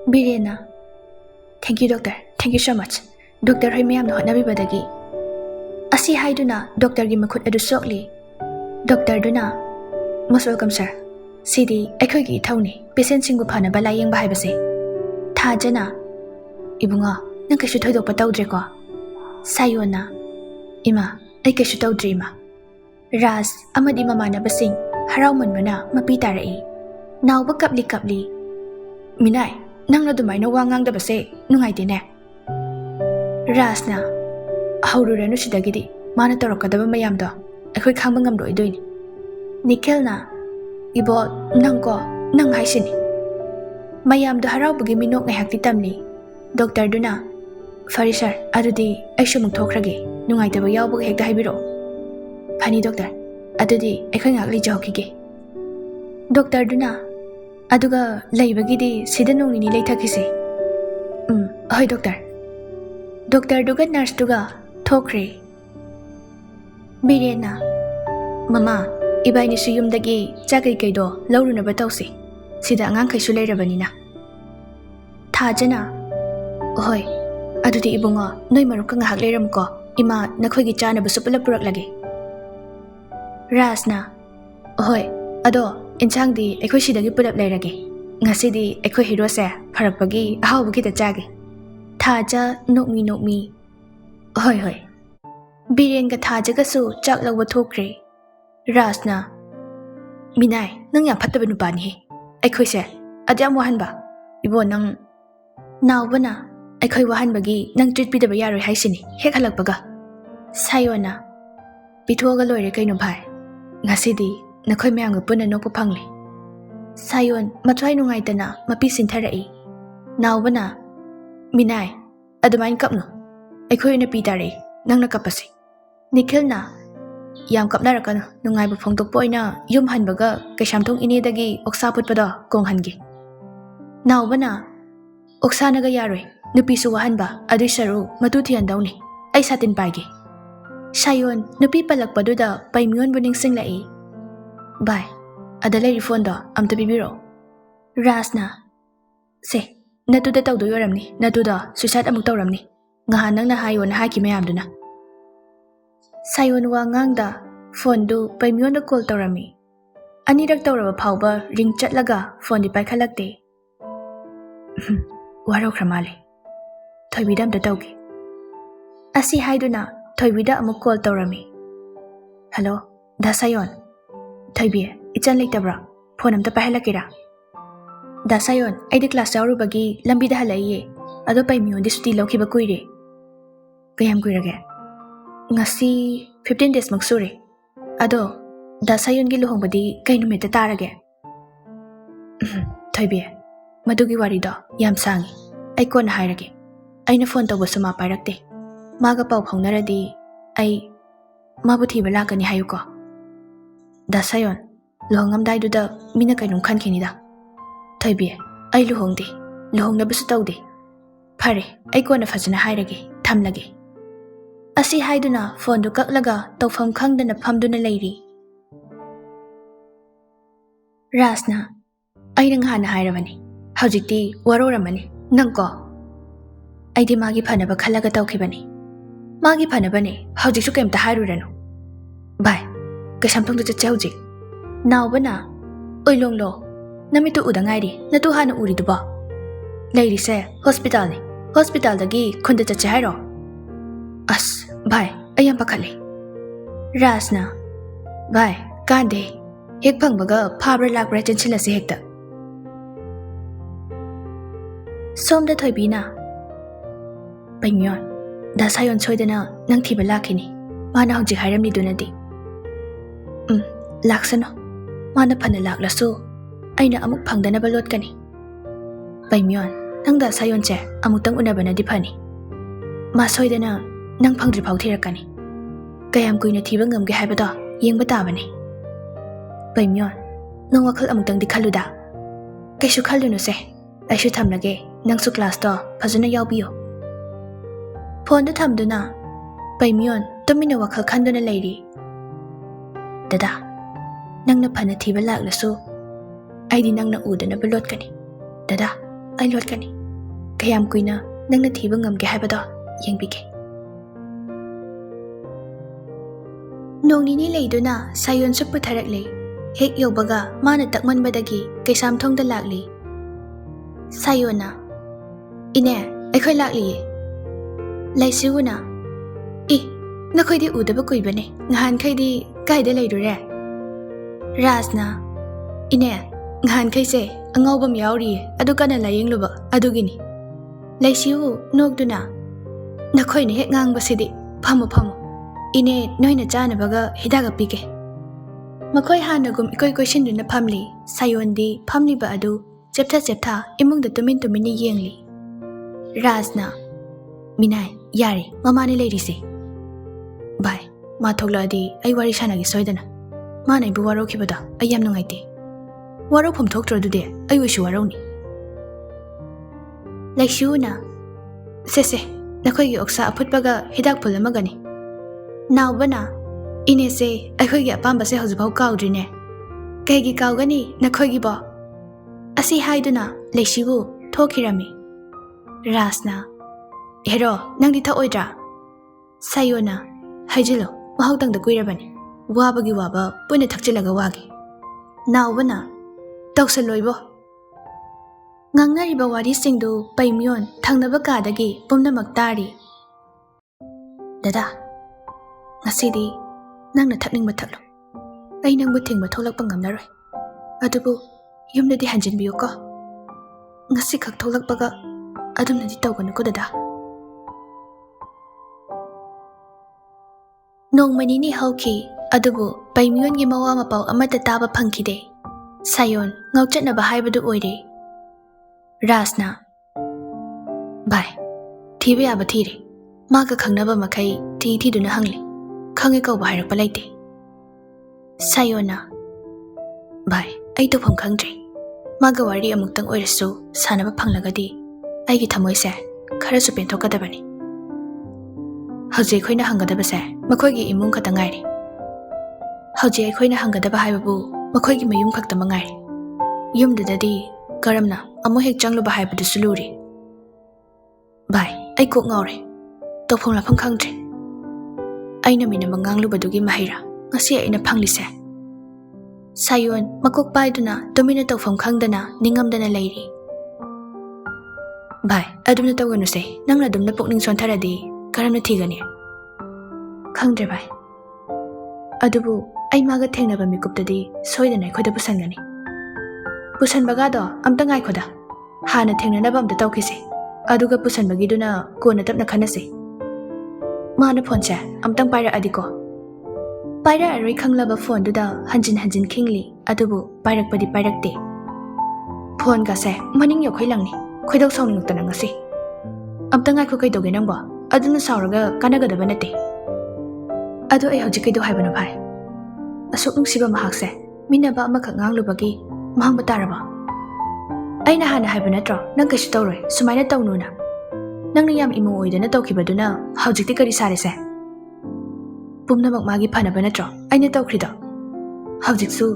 Birena. Thank you, doctor. Thank you so much. Doctor hoy mayam no hotnabi badagi. Asi haiduna doctor gi makhut adu sokli. Doctor duna. Most welcome sir. Sidi akhoi gi thawni patient singu phana bala yeng ba haibase. Tha jana. Ibunga nang kaishu thoidok pa tawdre ko. Sayona. Ima ai kaishu tawdri ma. Ras amadi mamana basing harau manbana mapi tarai. Nawba kapli. Minai nang na dumai na wangang da base nungai dine. Ras na haururenu sidagidi mana torokadaba mayam do akhoi khangba ngamdoi doini. Nikhil na ibo nang haisini. Mayam do harau bugi minok ngahakti tamli. Doctor duna Fari sir adudi aishu mung thokragi nungai daba yawbug hekta haibiro. Phani doctor adudi akhoi ngakli jahokige. Doctor duna aduga laibagidi sida nongini leithakise. Hoi doctor. Doctor duga nurse duga thokre. Birena mama ibaini su yumdagi chakai kaido lauruna batausi. Sida angang kaisu leirabanina. Thajana hoi adudi ibunga noi maruk nga hak leiram ko ima nakhoi gi chana basu pula purak lagi. Rasna hoi ado inchang di akhoi sidagi pulap leirage. Ngasi di akhoi hero se pharakpagi ahawbugi ta chage. Thaja nokmi. Hoi. Biren ga thaja ga su chak lawba thokre. Rasna Minai nang yam phattaba nupani he. Akhoi se adyam wahan ba. Ibo nang nawbana akhoi wahan bagi nang treat pidaba yaroi haisini hek halakpaga. Sayona pithoga loire kaino bhai. Ngasi di nakhoi mayam ga puna nokpa phangli. Sayon mathwai nungai tana mapi sintharai. Nawbana Minai adumain kapno. Akhoi na pitare nang nakapasi. Nikhil na yam kapnarakano nungai ba phongtok poina yum hanbaga kaisamthong inedagi oksa putpada konghangi. Nawbana oksa naga yaroi nupi su wahanba adui saru matu thiandawni ai satin paigi. Sayon nupi palakpaduda paimyon buning singlai. Bye. Adalai refund amta bibiro. Rasna se natuda tawdo yoramni natuda suicide amuk tawramni. Ngahan nang na hayon haki mayamduna. Sayon wa ngangda phone du paimyon da call tawrami. Anirak tawraba phawba ring chatlaga phone di paikhalakte. Waro kramale. Thoibidam da tawgi. Asi haiduna thoibida amuk call tawrami. Hello, da Sayon. Thoibi ichan leitabra phone amta pahalakira. Da Sayon aidi class yawrubagi lambi da halaiye. Ado paimyon di suti lawkiba kuire. Kayam kuirage. Ngasi 15 days magsuri. Ado da Sayon gi luhongbadi kay numita tarage. Thoibi madugi warido yam sangi. Ay ko na hairage. Ay na phone tawba suma pairakte. Maga pau phongnaradi ay mabuthi balaka ni hayuko. Da Sayon luhongamdai duda mina kainung khankinida. Thoibi ay luhongdi. Luhongnabasu tawdi. Phare ay ko na fajana hairage. Thamlage. Asi haiduna phone du kaklaga tawfam khangdana phamduna leiri. Rasna ay nang hana hairabani. Haujikti waroramani. Nangko aidi magi phanaba khalaga tawkhibani. Magi phanabani haujiksu kemta hairuranu. Bye. Kasamthong du chacha haujik. Nawbana oilonglo namitu udangairi natu hana uriduba. Leiri se hospital ni. Hospital dagi khunda chacha hairo. As bye ayam pakhale. Rasna bye kande hek phangbaga phabra lakbra chenchilasi hekta. Somda thoibina paimyon da Sayon soidana nang thiba lakhini. Mana hojik hairamni dunadi. Laksano mana phana laklasu aina amuk phangdana balot kani. Paimyon nang da Sayon che amutang unabana di phani. Ma soidana nang phangdri phau thirakani. Kayam kuina thiba ngamge haibada yengba tabani. Paimyon nang WakhaL amutang di khaluda. Kaisu khalunu se aishu thamlage nangsu class to phajana yawbiyo. Phone du thamduna paimyon tumina WakhaL khanduna leiri. Dada nangna phana thiba laklasu aidi nangna udana balot kani. Dada ay lot kani. kayam kuina nangna thiba ngamge haibado yengbige. Nong nini leiduna sayon su putharakle. Hek yobaga mana takmanbadagi kaisam thongda lakli. Sayona ine akhoi lakli. Laisiuna I nakhoi udaba kuibane ngahan khaidi kaida leidure. Rasna ine ngahan khaise angawbam yauri adu kana layengluba adugini. Laisiu nokduna nakhoi ne hek ngangbasidi phamo ine noina chanabaga hidaga pike. Makhoi hanagum ikoi koisinduna phamli sayondi phamliba adu cheptha imungda tumin yengli. Rasna Minai yari mamani leirise. Bye ma thogladi ai wari sanagi soidana. Mana ibu waro khibada ai yam nungaite. Waro phom thoktra dude ai wisu waroni. Laisiuna se nakhoi gi oksa aphutpaga hidak phulamagani. Naubana ine se akhoi gi apamba se hojbau kaudrine. Kaigi kaugani nakhoi gi ba. Asi haiduna laisibu thokhirami. Rasna Hero nangdi tha oidra. Sayona haijilo mahautang da kuirabani. Wabagi waba pune thakchilaga wagi. Naubana tawsaloibo. Ngangnariba wari singdu paimyon thangnaba kadagi pumnamak tari. Dada ngasidi nangna thakningba thaklo. Ai nangbu thingba tholakpa ngamnaroi. Adubu yumdadi hanjinbiyo ko. Ngasi khak tholakpaga adumnadi tawganu ko dada. Nongmanini hauki adubu paimyon gi mawa mapau amata taba phangkhide. Sayon ngauchatnaba haibadu oire. Rasna Bye thibe aba thire. Maga khangnaba makai thi duna hangli. Khange kau bahairakpa laite. Sayona Bye ai to pham khangdre. Maga wari amuktang oirasu sanaba phanglagadi aigi thamoise kharasu penthokadabani. Hauji khoina hangadabase makhoigi imung khata ngairi. Hauji khoina hangadaba haibabu makhoigi mayum khakta mangairi. Yumdadadi karamna amu hek changluba haibadu suluri. Bye ai kok ngaure. Tofong la phang khangdre. Aina mina manganglubadu mahira ngasi aina phanglise. Sayon makok paiduna domina tofong khangdana ningamdana leiri. Bye adumna tawganu se nangna dumna pokning sontharadi karamna thigani. Khangdre bye. Adubu ai maga thengnaba mikuptadi soidana khoda pusangani. Pusanbagado amta ngai khoda. Hana thengnanaba amta tawkise. Aduga pusanbagiduna kona tapna khanase. Mana phone se amtang paira adiko. Paira aroi khanglaba phone duda hanjin khingli adubu pairakpadi pairakte. Phone ga se maning yokhoi langni. Khoidok sawning tana ngasi. Amta ngai kho kai doge nangba. Aduna sawraga kanagadaba nate. Adu ai hojik kaido haibana bhai. Asuk nungshiba mahakse minaba amakha nganglubagi mahangba taraba. Aina hana haiba natro nang kaisu tawroi sumaina tawnuna. Nangna yam imu oidana tawkhibaduna hojikti kari sarese. Pumnamak magi phanaba natro aina tawkhrido. Hojiksu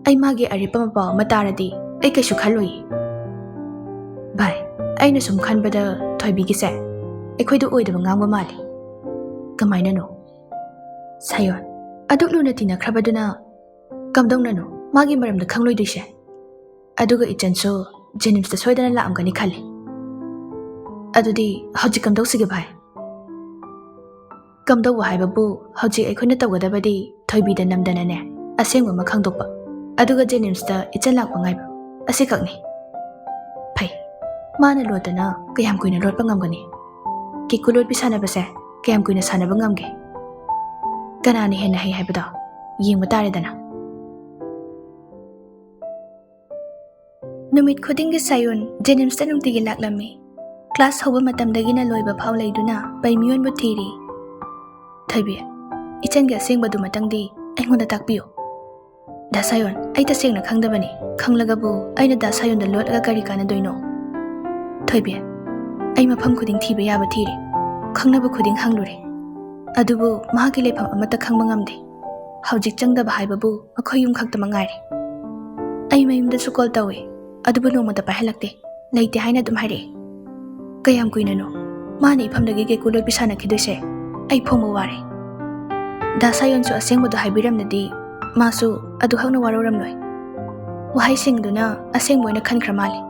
ai magi aripa mapaw mataradi ai kaisu khaloi. Bhai aina sum khanbada thoibigise ekhoidu oidaba ngangba mali. Kamaina no Sayon aduklu tina khrabaduna kamdongna no magi maramda khangloi duise. Aduga ichanso Jenims da soidana laamgani khali. Adudi hojik kamdau sige bhai. Kamdau haibabu hojik aikhoina tawgadabadi thoibida namdana ne asengwa ma khangdokpa. Aduga Jenims da ichan lakpa ngaiba asikakni. Phai mana lodana kayam kuina lodpa ngamgani. Kikulot bisana base kayam kuina sanaba ngamge. Kanani henna hai haibada yengba taredana. Numit khudingi sayon Jenims ta nungtigi laklami. Class hoba matamdagina loiba phau leiduna paimyon bu thiri. Thaibi ichan ga sengbadu matangdi aingonda takpiyo. Da sayon ai ta sengna khangdabani. Khanglagabu aina da sayon da lotga kari kana doino. Thaibi ai mafam khuding thiba yaba thiri. Khangnaba khuding hanglure. Adubu mahagi lepham amata khangba ngamde. Hawjik changdaba haibabu akhoyum khakta mangaire. Ai mayumda su call tawe. Adubu nongmada pahalakte. Leite haina dum haire. Kayam kuinano. Mani iphamdagi ke kuloi pisana khidose. Ai phongmo ware. Da sayon su asengbo do haibiram nadi masu adu hakna waroram loi. Wahai singduna asengbo ina khankhra mali.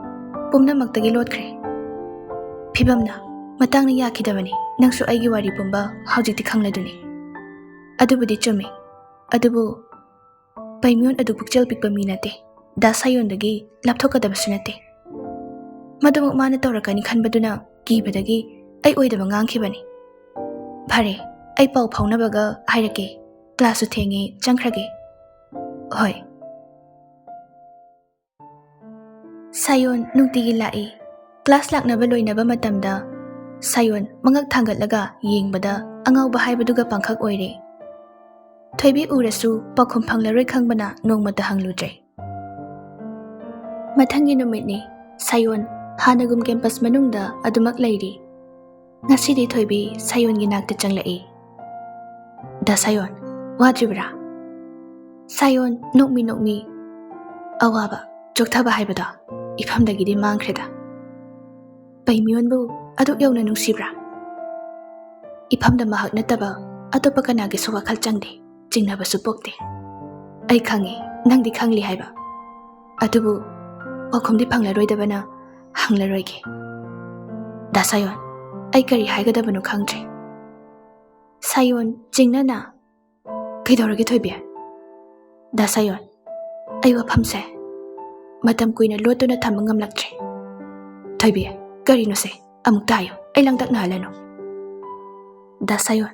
Pumna maktagi lotkhre. Phibamna matangna yakhidabani. Nangsu aigi wari pumba haujikti khangladuni. Adubudi chumi. Adubu paimyon adu pukchal pikpa minate. Da sayon dagi lapthokadabasu nate. Madamuk mana tawrakani khanbaduna kibadagi ai oidaba ngangkhibani. Phare ai pau phaunabaga hairake class u thengi changkhrage. Hoi. Sayon nungtigi lai. Class laknaba loinaba matamda Sayon mangak thangatlaga yengbada angauba haibaduga pangkhak oire. Thoibi urasu pakhum phanglaroi khangbana nongmata hangludre. Mathangi numitni Sayon hanagum campus manungda adumak lairi. Ngasidi thoibi Sayon gi nakta changlai. Da Sayon wajibra. Sayon nokmi awaba jokthaba haibada ifhamdagidi mangkhreda. Paimyonbu aduk yauna nungsibra. Ifhamda mahak nataba atopa kanagi su wakhal changde jingnaba su pokte. Ai khangi nangdi khangli haiba. Adubu pakhumdi phanglaroidabana hanglaroige. Da Sayon ai kari haigadabanu khangdre. Sayon jingnana kaidorage thoibi. Da Sayon ai waphamse matam kuina lotuna thamba ngamlaktre. Thoibi karino se amuk tayo ai langdak na halano. Da Sayon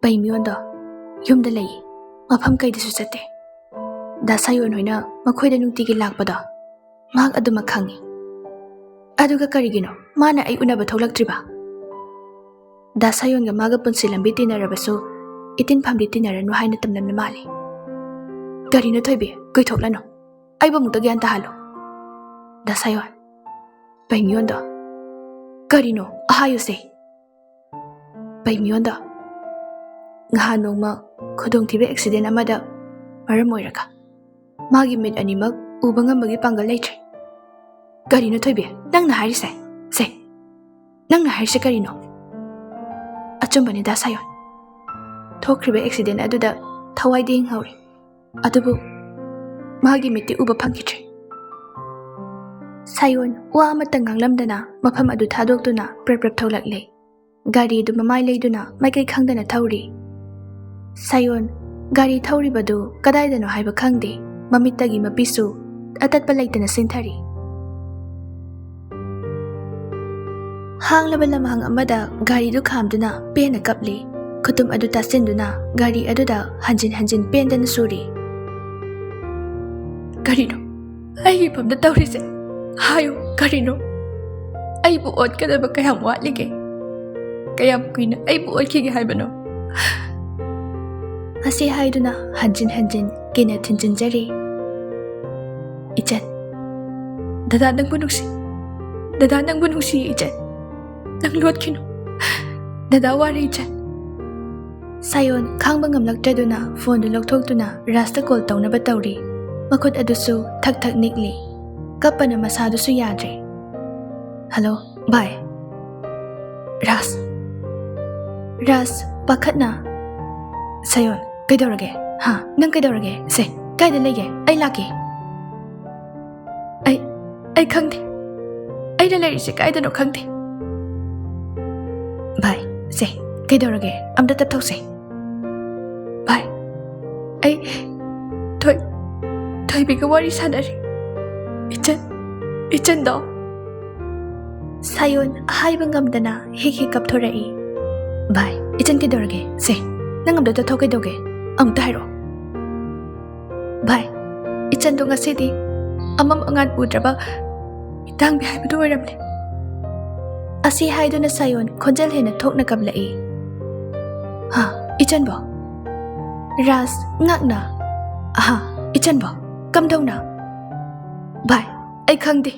paimyondo yumda lei mafam kaidasu chate. Da Sayon hoina makhoida nungtigi lakpada mak aduma khangi. Aduga karigino mana ai unaba tholaktriba. Da Sayon ga maga punsi lambi tinarabasu itin phamdi tinaranu haina tamnamna mali. Karino thoibi koithoklano ai bamukta gyan tahalo. Da Sayon paimyondo karino ahayo se. Paimyondo ngaha nongma khodong thibe accident amada maram oiraga magi mit animak uba ngambagi pangal leitre. Karino thoibi nangna harise se nangna harise karino. Achumbani Da Sayon thokribe accident aduda thawai ding hauri. Adubu magi mitti uba phangkitre. Sayon wa amata nganglamdana mafam adu thadoktuna prep tholakle. Gari du mamai leiduna maikai khangdana thauri. Sayon gari thauri badu kadaidano haiba khangde mamittagi mapisu atatpa leitana sinthari. Hanglaba lamhang amada gari du khamduna pena kapli. Khutum adu tasinduna gari aduda hanjin pendana suri. Karino ai pamda tawrise hayo karino ai bu ot kadaba kayam watlige kayam kuina ai bu ot kige haibano. Asi haiduna hanjin kina thinjin jari. Ichan dada nang bunuksi ichan nang lot kino dada wari ichan. Sayon khangba ngamlaktaduna phone du lokthokduna rasta call tawnaba tawri. Makot adusu thak nikli. Kapana masadusu yadre. Hello, bye. Ras, pakhatna. Sayon, kaidorage? Ha, nang kaidorage? Se, kaida lege? Ai laki. Ai khangde. Ai da lari se kaida no khangde. Bye. Se, kaidorage? Amda tapthau se. Bye. Ai Thoi biga wari sanari. Ichan do. Sayon haiba ngamdana hiki kapthorai. Bye. Ichan kaidorage? Se, nang amda ta thokai doge. Amta hairo. Bye. Ichan do ngasidi amam angan udraba itang bi haibadu oiramle. Asi haiduna Sayon khonjal hena thokna kablai. Ha, ichan bo. Ras ngakna. Aha, ichan bo. Kamdawna. Bye. Ai khangde.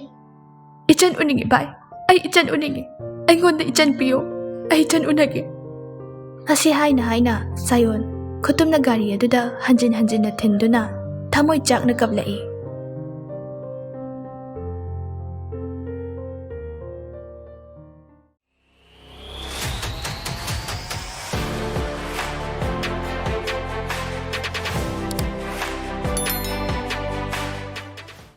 Ichan uningi bye. Ai ichan uningi. Ai ngonda ichan piyo. Ai ichan unage. Asi haina Sayon khutumna gari aduda hanjin na thinduna thamoi chakna kablai.